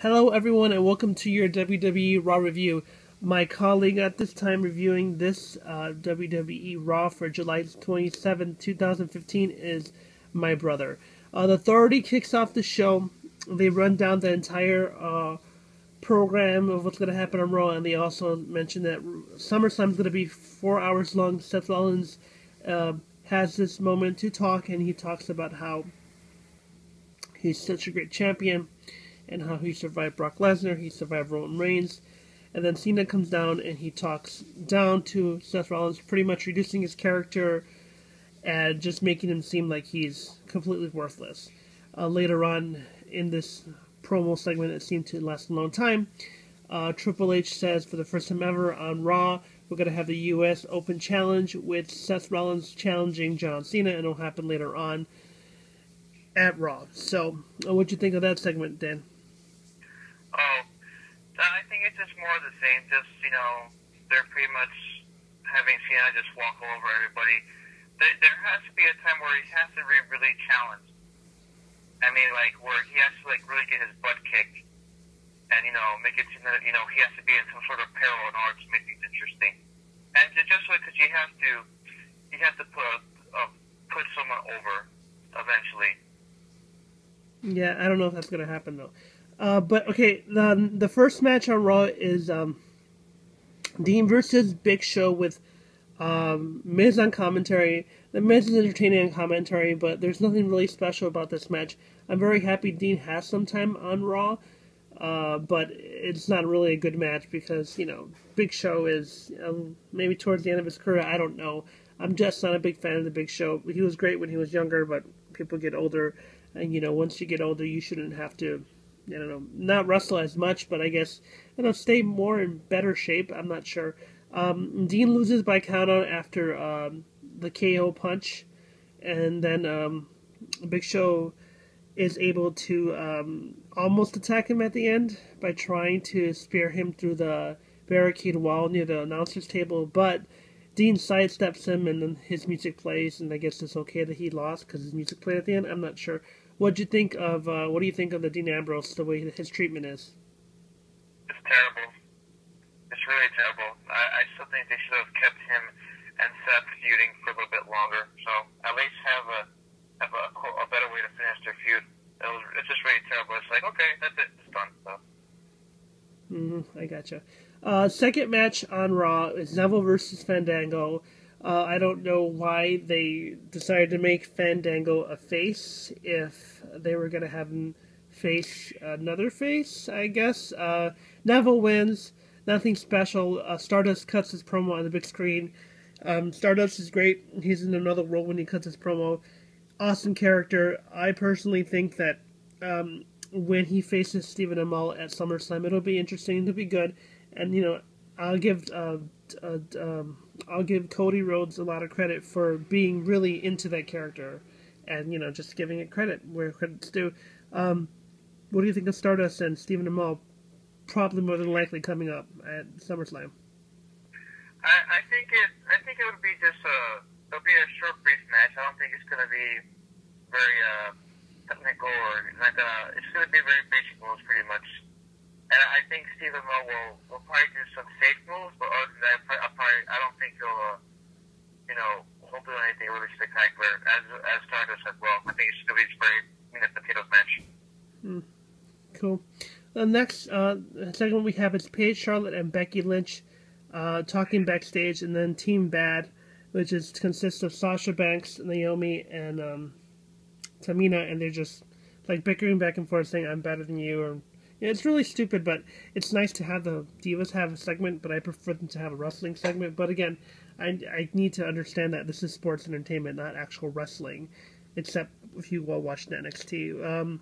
Hello, everyone, and welcome to your WWE Raw review. My colleague at this time reviewing this WWE Raw for July 27, 2015 is my brother. The Authority kicks off the show. They run down the entire program of what's going to happen on Raw, and they also mention that SummerSlam is going to be 4 hours long. Seth Rollins has this moment to talk, and he talks about how he's such a great champion and how he survived Brock Lesnar, he survived Roman Reigns, and then Cena comes down and he talks down to Seth Rollins, pretty much reducing his character and just making him seem like he's completely worthless. Later on in this promo segment, it seemed to last a long time, Triple H says for the first time ever on Raw, we're going to have the U.S. Open Challenge with Seth Rollins challenging John Cena, and it'll happen later on at Raw. So, what'd you think of that segment, Dan? I think it's just more of the same. Just, they're pretty much having Cena just walk all over everybody. There has to be a time where he has to be really challenged. I mean, where he has to, really get his butt kicked and, make it, he has to be in some sort of peril in order to make things interesting. And just because you have to put someone over eventually. Yeah, I don't know if that's going to happen, though. But, okay, the first match on Raw is Dean versus Big Show with Miz on commentary. The Miz is entertaining on commentary, but there's nothing really special about this match. I'm very happy Dean has some time on Raw, but it's not really a good match because, Big Show is maybe towards the end of his career. I don't know. I'm just not a big fan of the Big Show. He was great when he was younger, but people get older, and, once you get older, you shouldn't have to, not wrestle as much, but I guess, stay more in better shape. I'm not sure. Dean loses by countout after the KO punch, and then Big Show is able to almost attack him at the end by trying to spear him through the barricade wall near the announcer's table, but Dean sidesteps him, and then his music plays, and I guess it's okay that he lost because his music played at the end. I'm not sure. What do you think of the Dean Ambrose, the way his treatment is? It's terrible. It's really terrible. I still think they should have kept him and Seth feuding for a little bit longer. So at least have a better way to finish their feud. It's just really terrible. It's like, okay, that's it. It's done. So. I gotcha. Second match on Raw is Neville versus Fandango. I don't know why they decided to make Fandango a face if they were going to have him face another face, I guess. Neville wins. Nothing special. Stardust cuts his promo on the big screen. Stardust is great. He's in another role when he cuts his promo. Awesome character. I personally think that when he faces Stephen Amell at SummerSlam, it'll be interesting. It'll be good. And, I'll give Cody Rhodes a lot of credit for being really into that character and, just giving it credit where credit's due. What do you think of Stardust and Stephen Amell probably more than likely coming up at SummerSlam? I think it would be it'll be a short, brief match. I don't think it's going to be very technical or it's going to be very basic moves pretty much. And I think Stephen Amell will probably do some safe moves, but other than that, I don't think he'll do anything really spectacular as Stardust as well. I think it's going to be a very meat and potatoes match. Cool. The next segment we have is Paige, Charlotte, and Becky Lynch talking backstage, and then Team Bad, which consists of Sasha Banks, Naomi, and Tamina, and they're just bickering back and forth saying, I'm better than you, or it's really stupid, but it's nice to have the Divas have a segment, but I prefer them to have a wrestling segment. But again, I need to understand that this is sports entertainment, not actual wrestling, except if you watched NXT.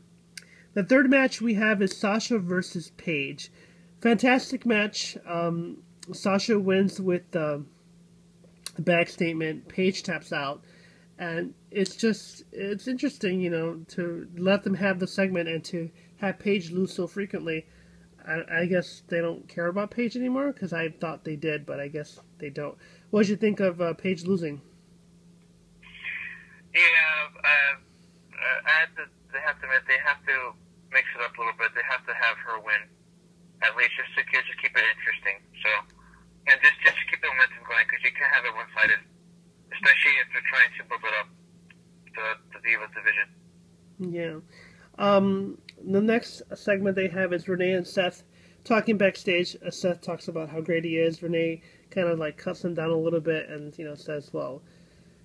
The third match we have is Sasha versus Paige. Fantastic match. Sasha wins with the back statement. Paige taps out. And it's interesting, to let them have the segment and to have Paige lose so frequently. I guess they don't care about Paige anymore, because I thought they did, but I guess they don't. What did you think of Paige losing? Yeah, they have to admit, they have to mix it up a little bit. They have to have her win, at least just to keep it interesting. So, and just to keep the momentum going, because you can't have it one-sided, especially if they're trying to build it up the Divas division. Yeah. The next segment they have is Renee and Seth talking backstage. Seth talks about how great he is. Renee kind of like cuts him down a little bit and, says, well,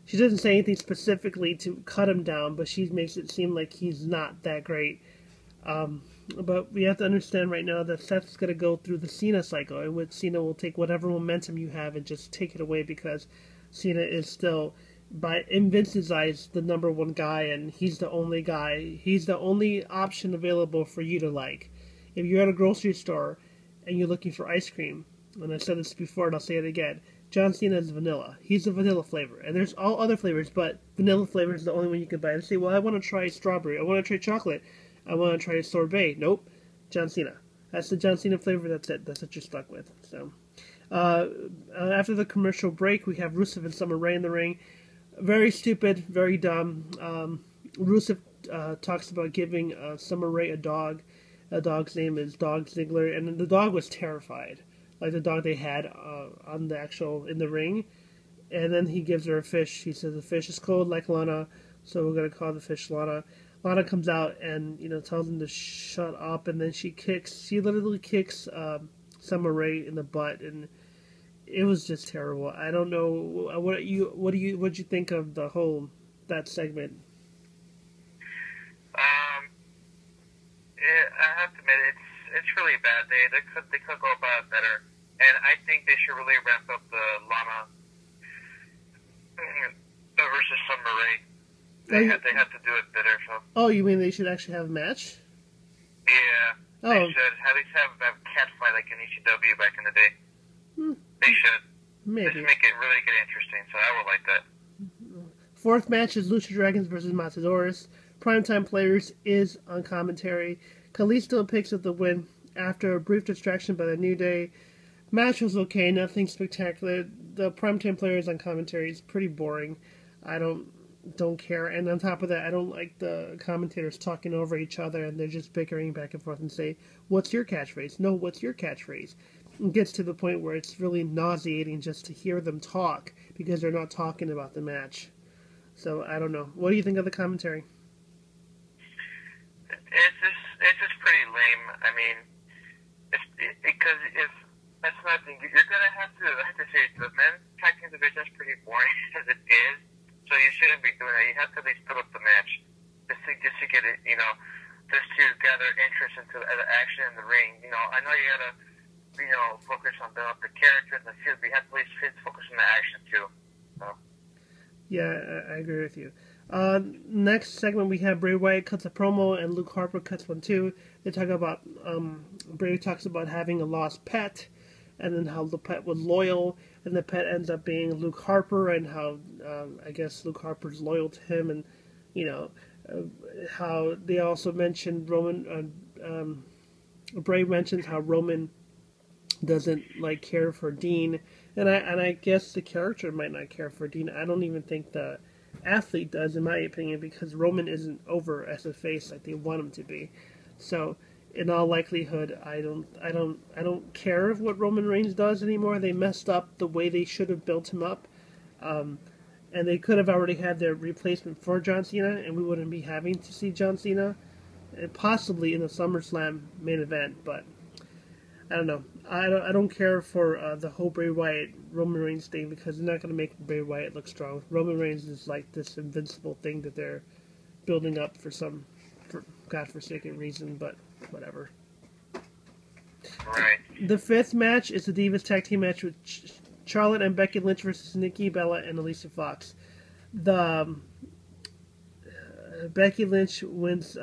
she doesn't say anything specifically to cut him down, but she makes it seem like he's not that great. But we have to understand right now that Seth's going to go through the Cena cycle, in which Cena will take whatever momentum you have and just take it away, because Cena is still, in Vince's eyes, the number one guy, and he's the only guy. He's the only option available for you to like. If you're at a grocery store and you're looking for ice cream, and I said this before and I'll say it again, John Cena is vanilla. He's the vanilla flavor. And there's all other flavors, but vanilla flavor is the only one you can buy. And say, well, I want to try strawberry. I want to try chocolate. I want to try sorbet. Nope. John Cena. That's the John Cena flavor. That's it. That's what you're stuck with. So, after the commercial break, we have Rusev and Summer Rae in the ring. Very stupid. Very dumb. Rusev talks about giving Summer Rae a dog. The dog's name is Dog Ziggler. And the dog was terrified. Like the dog they had in the ring. And then he gives her a fish. He says the fish is cold like Lana, so we're going to call the fish Lana. Lana comes out and, tells him to shut up, and then she literally kicks Summer Rae in the butt, and it was just terrible. I don't know, what'd you think of that segment? I have to admit, it's really bad. They could go about it better. And I think they should really ramp up the Lana versus Summer Rae. They had to do it better. So. Oh, you mean they should actually have a match? Yeah. Oh. They should at least have a cat fight like in ECW back in the day. They should. Maybe. Just make it really get interesting. So I would like that. Fourth match is Lucha Dragons versus Matadores. Primetime Players is on commentary. Kalisto picks up the win after a brief distraction by the New Day. Match was okay, nothing spectacular. The Primetime Players on commentary is pretty boring. I don't care. And on top of that, I don't like the commentators talking over each other and they're just bickering back and forth and say, what's your catchphrase? No, what's your catchphrase? It gets to the point where it's really nauseating just to hear them talk because they're not talking about the match. So, I don't know. What do you think of the commentary? It's just pretty lame. I mean, because if that's nothing, you're gonna have to say the men's tag team division is pretty boring as it is. So you shouldn't be doing that. You have to at least put up the match just to get it, just to gather interest into the action in the ring. I know you gotta, focus on building up the characters and the feud, but you have to at least focus on the action too. So. Yeah, I agree with you. Next segment we have Bray Wyatt cuts a promo and Luke Harper cuts one too. They talk about Bray talks about having a lost pet, and then how the pet was loyal, and the pet ends up being Luke Harper, and how I guess Luke Harper's loyal to him, and how they also mentioned Bray mentions how Roman doesn't care for Dean, and I guess the character might not care for Dean. I don't even think the athlete does, in my opinion, because Roman isn't over as a face like they want him to be. So in all likelihood, I don't care of what Roman Reigns does anymore. They messed up the way they should have built him up, and they could have already had their replacement for John Cena, and we wouldn't be having to see John Cena, possibly in the SummerSlam main event. But I don't know. I don't care for the whole Bray Wyatt Roman Reigns thing, because they're not going to make Bray Wyatt look strong. Roman Reigns is like this invincible thing that they're building up for godforsaken reason, but whatever. Right. The fifth match is the Divas Tag Team match with Charlotte and Becky Lynch versus Nikki Bella and Alicia Fox. The Becky Lynch wins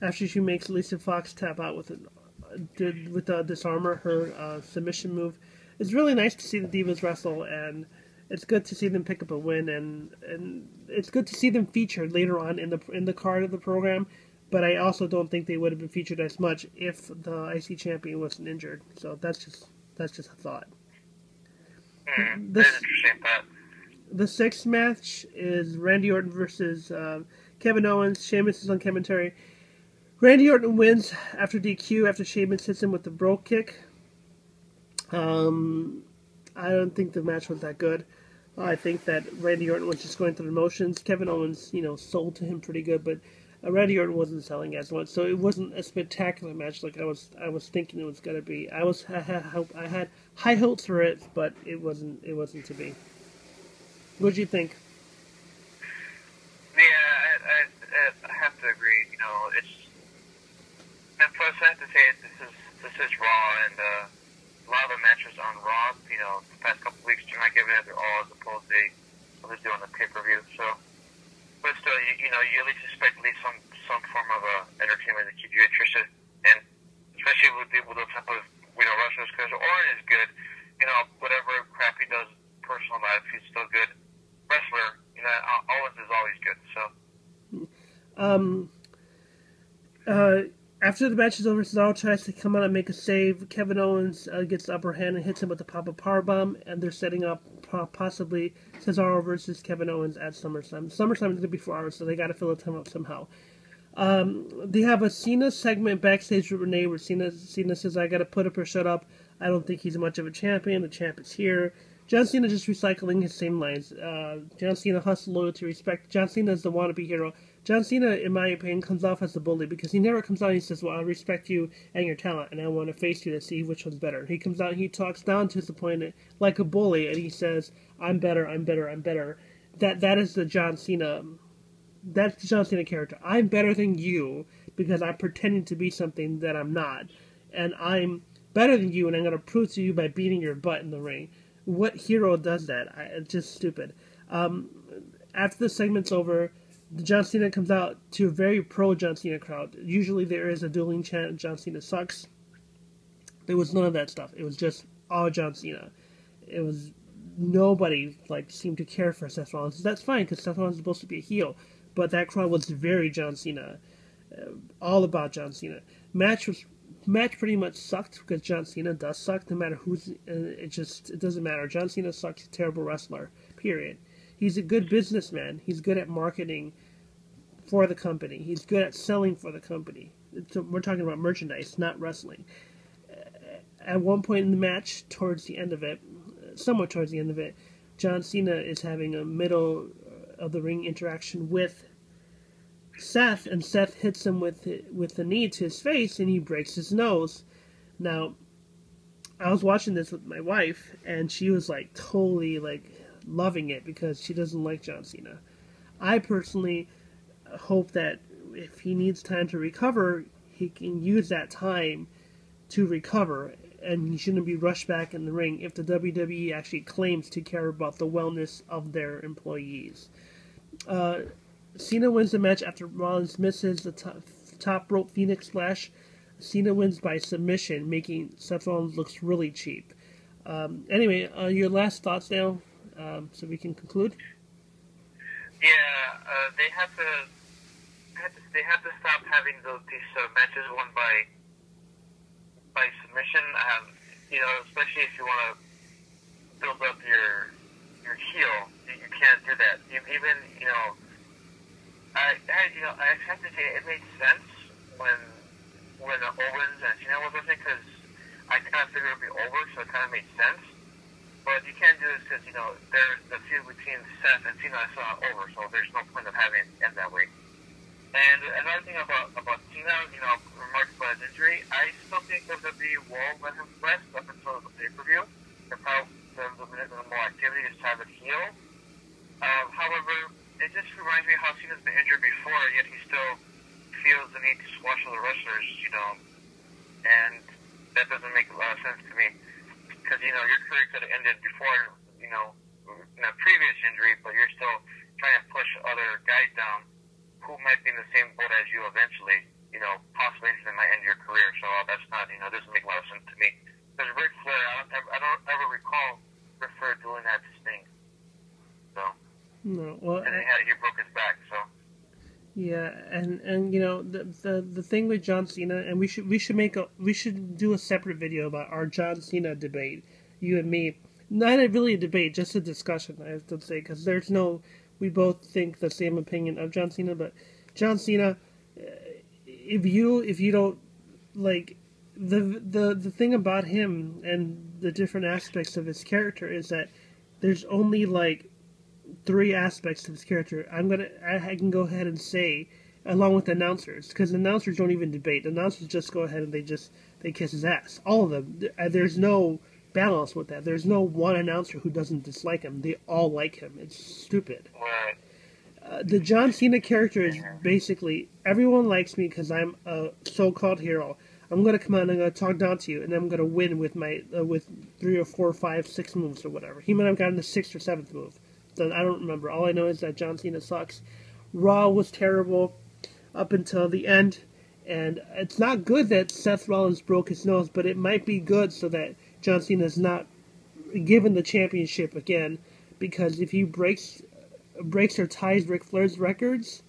after she makes Alicia Fox tap out with the disarmor, her submission move. It's really nice to see the Divas wrestle, and it's good to see them pick up a win, and it's good to see them featured later on in the card of the program. But I also don't think they would have been featured as much if the IC champion wasn't injured. So that's just a thought. That's interesting thought. The sixth match is Randy Orton versus Kevin Owens. Sheamus is on commentary. Randy Orton wins after DQ after Sheamus hits him with the Bro kick. I don't think the match was that good. I think that Randy Orton was just going through the motions. Kevin Owens, sold to him pretty good, but Randy Orton wasn't selling as much, so it wasn't a spectacular match like I was thinking it was gonna be. I had high hopes for it, but it wasn't to be. What do you think? Yeah, I have to agree. And plus I have to say this is Raw, and a lot of the matches on Raw, the past couple weeks, you're not giving it their all as opposed to what they do on the pay-per-view. So, but still, you at least expect at least some form of entertainment to keep you interested, and especially with those type of wrestlers, because Orton is good. Whatever crap he does personal life, he's still good wrestler. Owens is always good. So. After the match is over, Cesaro tries to come out and make a save. Kevin Owens gets the upper hand and hits him with the pop-up powerbomb, and they're setting up possibly Cesaro versus Kevin Owens at SummerSlam. SummerSlam is going to be 4 hours, so they got to fill the time up somehow. They have a Cena segment backstage with Renee where Cena says, "I got to put up or shut up. I don't think he's much of a champion. The champ is here." John Cena just recycling his same lines. John Cena, hustle, loyalty, respect. John Cena is the wannabe hero. John Cena, in my opinion, comes off as a bully because he never comes out and he says, "Well, I respect you and your talent, and I want to face you to see which one's better." He comes out and he talks down to his opponent like a bully, and he says, "I'm better, I'm better, I'm better." That is the John Cena. That's the John Cena character. I'm better than you because I'm pretending to be something that I'm not, and I'm better than you, and I'm going to prove to you by beating your butt in the ring. What hero does that? It's just stupid. After the segment's over, John Cena comes out to a very pro-John Cena crowd. Usually there is a dueling chant, John Cena sucks. There was none of that stuff. It was just all John Cena. It was nobody seemed to care for Seth Rollins. That's fine because Seth Rollins is supposed to be a heel, but that crowd was very John Cena, all about John Cena. Match pretty much sucked because John Cena does suck. No matter who's, it doesn't matter. John Cena sucks. He's a terrible wrestler. Period. He's a good businessman. He's good at marketing for the company. He's good at selling for the company. We're talking about merchandise, not wrestling. At one point in the match, towards the end of it, somewhat towards the end of it, John Cena is having a middle of the ring interaction with Seth, and Seth hits him with the knee to his face, and he breaks his nose. Now, I was watching this with my wife, and she was totally loving it because she doesn't like John Cena. I personally hope that if he needs time to recover, he can use that time to recover, and he shouldn't be rushed back in the ring if the WWE actually claims to care about the wellness of their employees. Cena wins the match after Rollins misses the top rope Phoenix Splash. Cena wins by submission, making Seth Rollins looks really cheap. Anyway, your last thoughts now, so we can conclude. Yeah, they have to stop having these matches won by submission. Especially if you want to build up your heel, you can't do that. I have to say it made sense when Owens and Cena was with it because I kind of figured it would be over, so it kind of made sense. But you can't do this because the feud between Seth and Cena is not over, so there's no point of having it end that way. And another thing about Cena, remarks about his injury, I still think WWE will let him rest up until the pay-per-view. The more activity is to have it heal. However, it just reminds me how Cena's been injured before, yet he still feels the need to squash other wrestlers, and that doesn't make a lot of sense to me. Because, your career could have ended before, in a previous injury, but you're still trying to push other guys down who might be in the same boat as you eventually, possibly might end your career. So that's not, doesn't make a lot of sense to me. Because Ric Flair, I don't ever recall Ric Flair doing that to Sting. So. No, well, and he broke his back, so. Yeah, and the thing with John Cena, and we should do a separate video about our John Cena debate, you and me. Not really a debate, just a discussion, I have to say, because there's no we both think the same opinion of John Cena. But John Cena, if you don't like the thing about him and the different aspects of his character is that there's only like 3 aspects of his character. I can go ahead and say, along with the announcers, because the announcers don't even debate. The announcers just go ahead and they kiss his ass. All of them. There's no balance with that. There's no one announcer who doesn't dislike him. They all like him. It's stupid. The John Cena character is basically, everyone likes me because I'm a so-called hero. I'm going to come out and I'm going to talk down to you, and then I'm going to win with my with 3 or 4 or 5, 6 moves or whatever. He might have gotten the 6th or 7th move. I don't remember. All I know is that John Cena sucks. Raw was terrible up until the end, and it's not good that Seth Rollins broke his nose, but it might be good so that John Cena is not given the championship again, because if he breaks or ties Ric Flair's records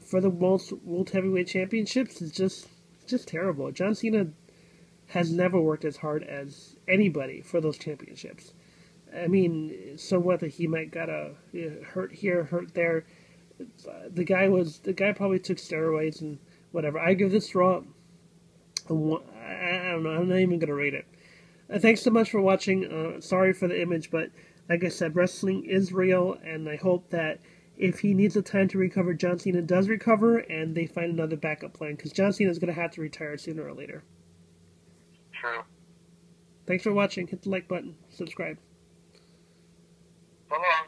for the World Heavyweight Championships, it's just terrible. John Cena has never worked as hard as anybody for those championships. I mean, so whether he might got a hurt here, hurt there, the guy probably took steroids and whatever. I give this Raw I don't know. I'm not even gonna rate it. Thanks so much for watching. Sorry for the image, but like I said, wrestling is real, and I hope that if he needs the time to recover, John Cena does recover, and they find another backup plan, because John Cena is going to have to retire sooner or later. True. Thanks for watching. Hit the like button. Subscribe. So long.